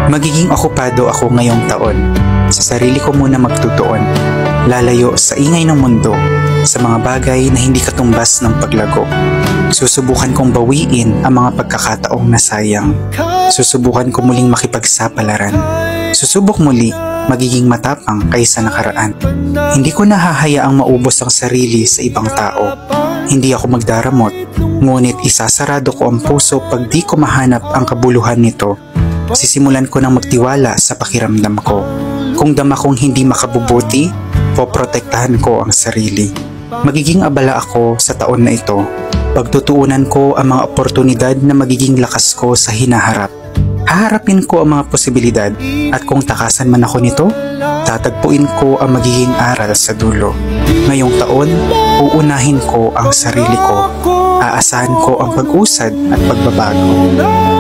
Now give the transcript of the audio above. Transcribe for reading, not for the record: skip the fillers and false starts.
Magiging okupado ako ngayong taon. Sa sarili ko muna magtutuon. Lalayo sa ingay ng mundo, sa mga bagay na hindi katumbas ng paglago. Susubukan kong bawiin ang mga pagkakataong nasayang. Susubukan ko muling makipagsapalaran. Susubok muli, magiging matapang kaysa nakaraan. Hindi ko nahahayaang maubos ang sarili sa ibang tao. Hindi ako magdaramot, ngunit isasarado ko ang puso pag di ko mahanap ang kabuluhan nito. Sisimulan ko nang magtiwala sa pakiramdam ko. Kung dama kong hindi makabubuti, poprotektahan ko ang sarili. Magiging abala ako sa taon na ito. Pagtutuunan ko ang mga oportunidad na magiging lakas ko sa hinaharap. Haharapin ko ang mga posibilidad at kung takasan man ako nito, tatagpuin ko ang magiging aral sa dulo. Ngayong taon, uunahin ko ang sarili ko. Aasahan ko ang pag-usad at pagbabago.